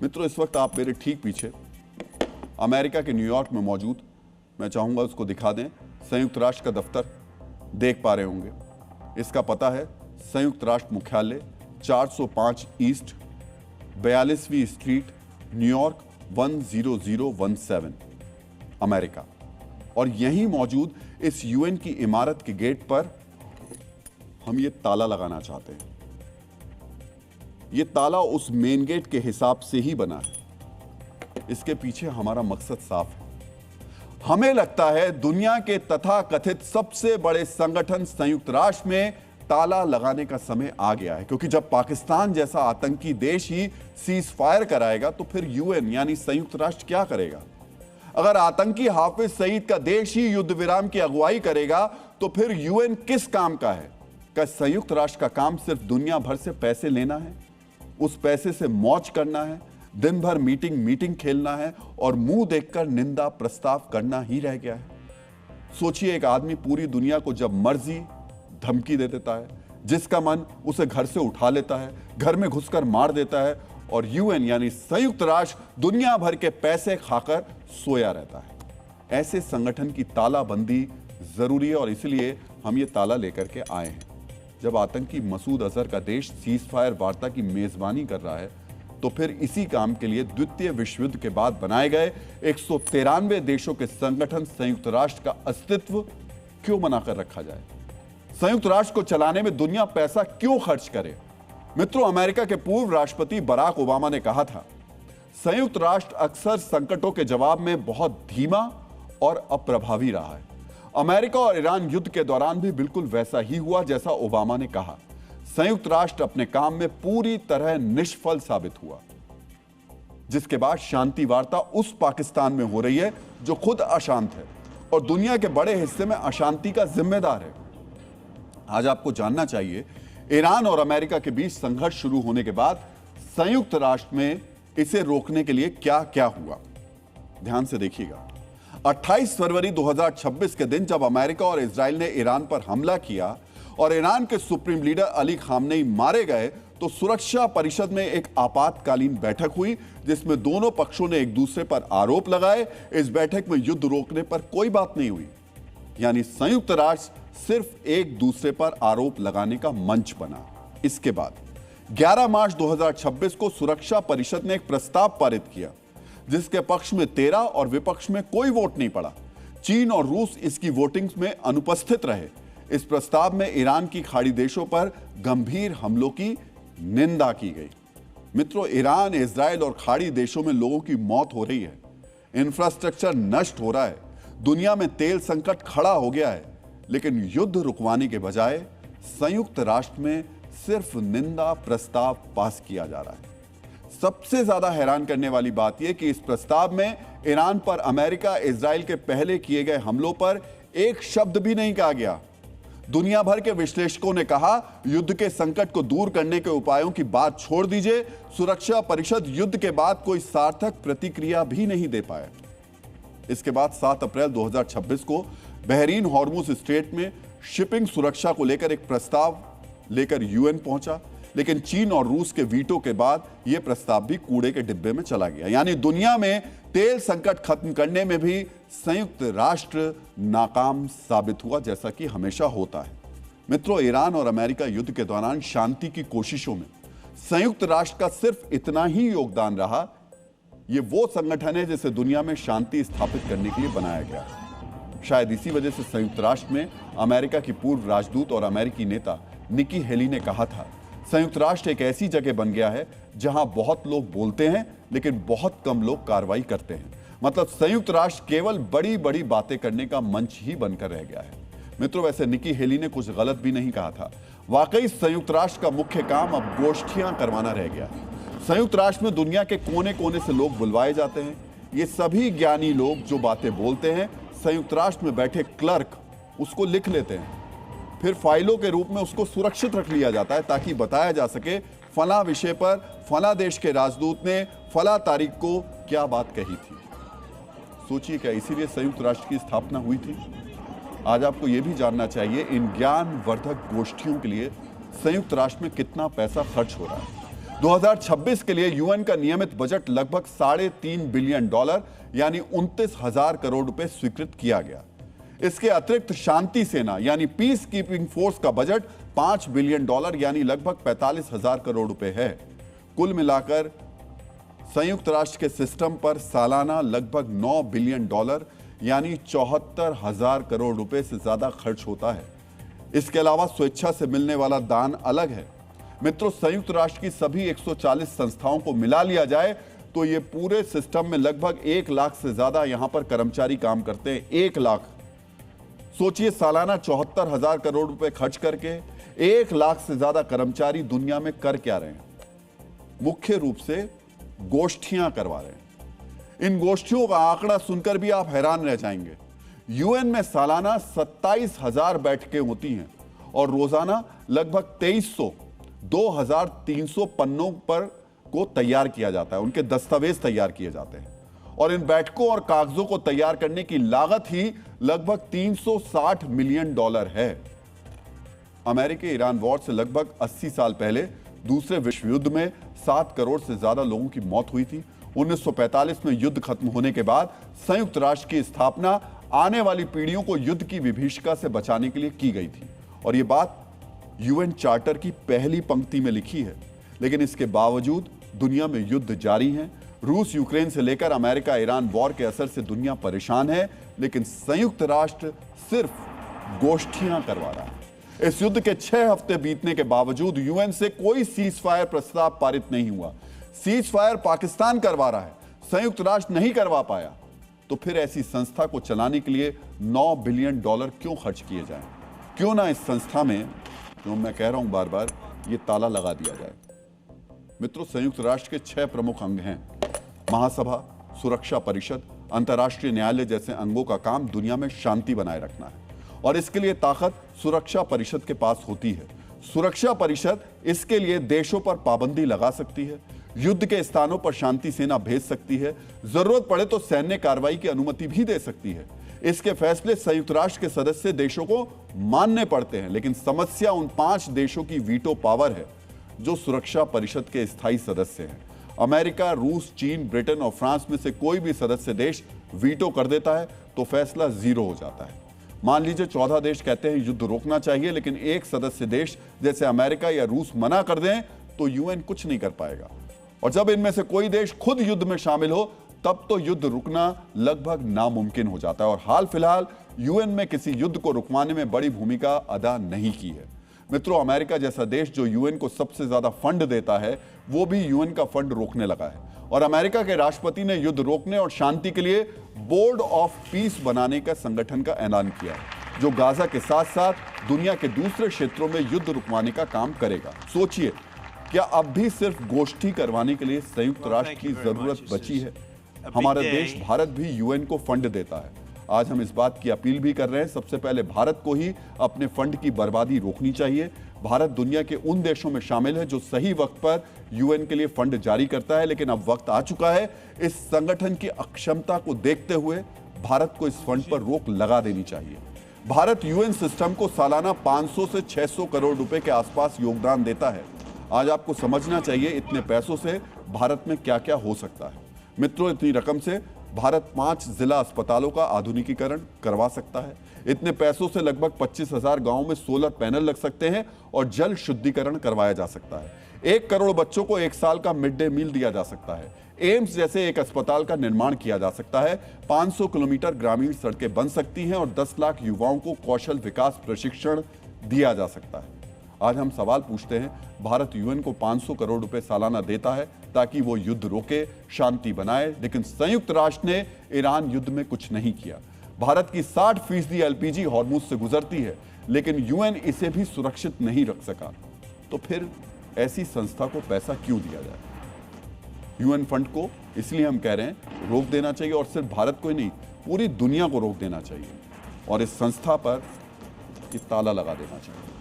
मित्रों, इस वक्त आप मेरे ठीक पीछे अमेरिका के न्यूयॉर्क में मौजूद, मैं चाहूंगा उसको दिखा दें, संयुक्त राष्ट्र का दफ्तर देख पा रहे होंगे। इसका पता है संयुक्त राष्ट्र मुख्यालय 405 ईस्ट 42वीं स्ट्रीट न्यूयॉर्क 10017 अमेरिका। और यहीं मौजूद इस यूएन की इमारत के गेट पर हम ये ताला लगाना चाहते हैं। ये ताला उस मेन गेट के हिसाब से ही बना है। इसके पीछे हमारा मकसद साफ है। हमें लगता है दुनिया के तथाकथित सबसे बड़े संगठन संयुक्त राष्ट्र में ताला लगाने का समय आ गया है, क्योंकि जब पाकिस्तान जैसा आतंकी देश ही सीज फायर कराएगा तो फिर यूएन यानी संयुक्त राष्ट्र क्या करेगा? अगर आतंकी हाफिज सईद का देश ही युद्ध विराम की अगुवाई करेगा तो फिर यूएन किस काम का है? क्या संयुक्त राष्ट्र का काम सिर्फ दुनिया भर से पैसे लेना है, उस पैसे से मौज करना है, दिन भर मीटिंग खेलना है और मुंह देखकर निंदा प्रस्ताव करना ही रह गया है? सोचिए, एक आदमी पूरी दुनिया को जब मर्जी धमकी दे देता है, जिसका मन उसे घर से उठा लेता है, घर में घुसकर मार देता है, और यूएन यानी संयुक्त राष्ट्र दुनिया भर के पैसे खाकर सोया रहता है। ऐसे संगठन की तालाबंदी जरूरी है और इसलिए हम ये ताला लेकर के आए हैं। जब आतंकी मसूद अजहर का देश सीज फायर वार्ता की मेजबानी कर रहा है तो फिर इसी काम के लिए द्वितीय विश्व युद्ध के बाद बनाए गए 193 देशों के संगठन संयुक्त राष्ट्र का अस्तित्व क्यों बनाकर रखा जाए? संयुक्त राष्ट्र को चलाने में दुनिया पैसा क्यों खर्च करे? मित्रों, अमेरिका के पूर्व राष्ट्रपति बराक ओबामा ने कहा था, संयुक्त राष्ट्र अक्सर संकटों के जवाब में बहुत धीमा और अप्रभावी रहा है। अमेरिका और ईरान युद्ध के दौरान भी बिल्कुल वैसा ही हुआ जैसा ओबामा ने कहा। संयुक्त राष्ट्र अपने काम में पूरी तरह निष्फल साबित हुआ, जिसके बाद शांति वार्ता उस पाकिस्तान में हो रही है जो खुद अशांत है और दुनिया के बड़े हिस्से में अशांति का जिम्मेदार है। आज आपको जानना चाहिए, ईरान और अमेरिका के बीच संघर्ष शुरू होने के बाद संयुक्त राष्ट्र में इसे रोकने के लिए क्या क्या हुआ, ध्यान से देखिएगा। 28 फरवरी 2026 के दिन जब अमेरिका और इजराइल ने ईरान पर हमला किया और ईरान के सुप्रीम लीडर अली खामनेई मारे गए तो सुरक्षा परिषद में एक आपातकालीन बैठक हुई जिसमें दोनों पक्षों ने एक दूसरे पर आरोप लगाए। इस बैठक में युद्ध रोकने पर कोई बात नहीं हुई, यानी संयुक्त राष्ट्र सिर्फ एक दूसरे पर आरोप लगाने का मंच बना। इसके बाद 11 मार्च 2026 को सुरक्षा परिषद ने एक प्रस्ताव पारित किया जिसके पक्ष में 13 और विपक्ष में कोई वोट नहीं पड़ा। चीन और रूस इसकी वोटिंग में अनुपस्थित रहे। इस प्रस्ताव में ईरान की खाड़ी देशों पर गंभीर हमलों की निंदा की गई। मित्रों, ईरान, इजराइल और खाड़ी देशों में लोगों की मौत हो रही है, इंफ्रास्ट्रक्चर नष्ट हो रहा है, दुनिया में तेल संकट खड़ा हो गया है, लेकिन युद्ध रुकवाने के बजाय संयुक्त राष्ट्र में सिर्फ निंदा प्रस्ताव पास किया जा रहा है। सबसे ज्यादा हैरान करने वाली बात यह कि इस प्रस्ताव में ईरान पर अमेरिका, इजराइल के पहले किए गए हमलों पर एक शब्द भी नहीं कहा गया। दुनिया भर के विश्लेषकों ने कहा, युद्ध के संकट को दूर करने के उपायों की बात छोड़ दीजिए, सुरक्षा परिषद युद्ध के बाद कोई सार्थक प्रतिक्रिया भी नहीं दे पाया। इसके बाद 7 अप्रैल 2026 को बहरीन हॉर्मुज स्ट्रेट में शिपिंग सुरक्षा को लेकर एक प्रस्ताव लेकर यूएन पहुंचा, लेकिन चीन और रूस के वीटो के बाद यह प्रस्ताव भी कूड़े के डिब्बे में चला गया। यानी दुनिया में तेल संकट खत्म करने में भी संयुक्त राष्ट्र नाकाम साबित हुआ, जैसा कि हमेशा होता है। मित्रों, ईरान और अमेरिका युद्ध के दौरान शांति की कोशिशों में संयुक्त राष्ट्र का सिर्फ इतना ही योगदान रहा। यह वो संगठन है जिसे दुनिया में शांति स्थापित करने के लिए बनाया गया है। शायद इसी वजह से संयुक्त राष्ट्र में अमेरिका की पूर्व राजदूत और अमेरिकी नेता निकी हेली ने कहा था, संयुक्त राष्ट्र एक ऐसी जगह बन गया है जहां बहुत लोग बोलते हैं लेकिन बहुत कम लोग कार्रवाई करते हैं। मतलब संयुक्त राष्ट्र केवल बड़ी बड़ी बातें करने का मंच ही बनकर रह गया है। मित्रों, वैसे निकी हेली ने कुछ गलत भी नहीं कहा था। वाकई संयुक्त राष्ट्र का मुख्य काम अब गोष्ठियां करवाना रह गया है। संयुक्त राष्ट्र में दुनिया के कोने कोने से लोग बुलवाए जाते हैं। ये सभी ज्ञानी लोग जो बातें बोलते हैं, संयुक्त राष्ट्र में बैठे क्लर्क उसको लिख लेते हैं, फिर फाइलों के रूप में उसको सुरक्षित रख लिया जाता है ताकि बताया जा सके फला विषय पर फला देश के राजदूत ने फला तारीख को क्या बात कही थी। सोचिए, क्या इसीलिए संयुक्त राष्ट्र की स्थापना हुई थी? आज आपको यह भी जानना चाहिए इन ज्ञानवर्धक गोष्ठियों के लिए संयुक्त राष्ट्र में कितना पैसा खर्च हो रहा है। 2026 के लिए यूएन का नियमित बजट लगभग $3.5 बिलियन यानी 29,000 करोड़ रुपए स्वीकृत किया गया। इसके अतिरिक्त शांति सेना यानी पीस कीपिंग फोर्स का बजट $5 बिलियन यानी लगभग 45,000 करोड़ रुपए है। कुल मिलाकर संयुक्त राष्ट्र के सिस्टम पर सालाना लगभग $9 बिलियन यानी 74,000 करोड़ रुपए से ज्यादा खर्च होता है। इसके अलावा स्वेच्छा से मिलने वाला दान अलग है। मित्रों, संयुक्त राष्ट्र की सभी 140 संस्थाओं को मिला लिया जाए तो ये पूरे सिस्टम में लगभग 1 लाख से ज्यादा यहां पर कर्मचारी काम करते हैं। 1 लाख। सोचिए, सालाना 74,000 करोड़ रुपए खर्च करके 1 लाख से ज्यादा कर्मचारी दुनिया में कर क्या रहे हैं? मुख्य रूप से गोष्ठियां करवा रहे हैं। इन गोष्ठियों का आंकड़ा सुनकर भी आप हैरान रह जाएंगे। यूएन में सालाना 27,000 बैठकें होती हैं और रोजाना लगभग 2,300 पन्नों पर को तैयार किया जाता है, उनके दस्तावेज तैयार किए जाते हैं और इन बैठकों और कागजों को तैयार करने की लागत ही लगभग $360 मिलियन है। अमेरिकी ईरान वॉर से लगभग 80 साल पहले दूसरे विश्व युद्ध में 7 करोड़ से ज्यादा लोगों की मौत हुई थी। 1945 में युद्ध खत्म होने के बाद संयुक्त राष्ट्र की स्थापना आने वाली पीढ़ियों को युद्ध की विभीषिका से बचाने के लिए की गई थी और यह बात यूएन चार्टर की पहली पंक्ति में लिखी है। लेकिन इसके बावजूद दुनिया में युद्ध जारी हैं। रूस यूक्रेन से लेकर अमेरिका ईरान वॉर के असर से दुनिया परेशान है, लेकिन संयुक्त राष्ट्र सिर्फ गोष्ठियां करवा रहा है। इस युद्ध के 6 हफ्ते बीतने के बावजूद यूएन से कोई सीज फायर प्रस्ताव पारित नहीं हुआ। सीज फायर पाकिस्तान करवा रहा है, संयुक्त राष्ट्र नहीं करवा पाया। तो फिर ऐसी संस्था को चलाने के लिए $9 बिलियन क्यों खर्च किए जाएं? क्यों ना इस संस्था में, जो मैं कह रहा हूं बार बार, ये ताला लगा दिया जाए। मित्रों, संयुक्त राष्ट्र के 6 प्रमुख अंग हैं। महासभा, सुरक्षा परिषद, अंतर्राष्ट्रीय न्यायालय जैसे अंगों का काम दुनिया में शांति बनाए रखना है और इसके लिए ताकत सुरक्षा परिषद के पास होती है। सुरक्षा परिषद इसके लिए देशों पर पाबंदी लगा सकती है, युद्ध के स्थानों पर शांति सेना भेज सकती है, जरूरत पड़े तो सैन्य कार्रवाई की अनुमति भी दे सकती है। इसके फैसले संयुक्त राष्ट्र के सदस्य देशों को मानने पड़ते हैं, लेकिन समस्या उन 5 देशों की वीटो पावर है जो सुरक्षा परिषद के स्थायी सदस्य हैं। अमेरिका, रूस, चीन, ब्रिटेन और फ्रांस में से कोई भी सदस्य देश वीटो कर देता है तो फैसला 0 हो जाता है। मान लीजिए 14 देश कहते हैं युद्ध रोकना चाहिए, लेकिन एक सदस्य देश जैसे अमेरिका या रूस मना कर दें तो यूएन कुछ नहीं कर पाएगा। और जब इनमें से कोई देश खुद युद्ध में शामिल हो तब तो युद्ध रुकना लगभग नामुमकिन हो जाता है। और हाल फिलहाल यूएन में किसी युद्ध को रुकवाने में बड़ी भूमिका अदा नहीं की है। मित्रों, अमेरिका जैसा देश जो यूएन को सबसे ज्यादा फंड देता है, वो भी यूएन का फंड रोकने लगा है और अमेरिका के राष्ट्रपति ने युद्ध रोकने और शांति के लिए बोर्ड ऑफ पीस बनाने का संगठन का ऐलान किया है, जो गाजा के साथ साथ दुनिया के दूसरे क्षेत्रों में युद्ध रुकवाने का काम करेगा। सोचिए, क्या अब भी सिर्फ गोष्ठी करवाने के लिए संयुक्त राष्ट्र की जरूरत बची है? हमारा देश भारत भी यूएन को फंड देता है। आज हम इस बात की अपील भी कर रहे हैं, सबसे पहले भारत को ही अपने फंड की बर्बादी रोकनी चाहिए। भारत दुनिया के उन देशों में शामिल है जो सही वक्त पर यूएन के लिए फंड जारी करता है, लेकिन अब वक्त आ चुका है इस संगठन की अक्षमता को देखते हुए भारत को इस फंड पर रोक लगा देनी चाहिए। भारत यूएन सिस्टम को सालाना 500 से 600 करोड़ रुपए के आसपास योगदान देता है। आज आपको समझना चाहिए इतने पैसों से भारत में क्या क्या हो सकता है। मित्रों, इतनी रकम से भारत 5 जिला अस्पतालों का आधुनिकीकरण करवा सकता है। इतने पैसों से लगभग 25,000 गांवों में सोलर पैनल लग सकते हैं और जल शुद्धिकरण करवाया जा सकता है। 1 करोड़ बच्चों को 1 साल का मिड डे मील दिया जा सकता है। एम्स जैसे एक अस्पताल का निर्माण किया जा सकता है। 500 किलोमीटर ग्रामीण सड़कें बन सकती हैं और 10 लाख युवाओं को कौशल विकास प्रशिक्षण दिया जा सकता है। आज हम सवाल पूछते हैं, भारत यूएन को 500 करोड़ रुपए सालाना देता है ताकि वो युद्ध रोके, शांति बनाए, लेकिन संयुक्त राष्ट्र ने ईरान युद्ध में कुछ नहीं किया। भारत की 60% एलपीजी हॉर्मुज से गुजरती है, लेकिन यूएन इसे भी सुरक्षित नहीं रख सका। तो फिर ऐसी संस्था को पैसा क्यों दिया जाए? यूएन फंड को इसलिए हम कह रहे हैं रोक देना चाहिए और सिर्फ भारत को ही नहीं, पूरी दुनिया को रोक देना चाहिए और इस संस्था पर ताला लगा देना चाहिए।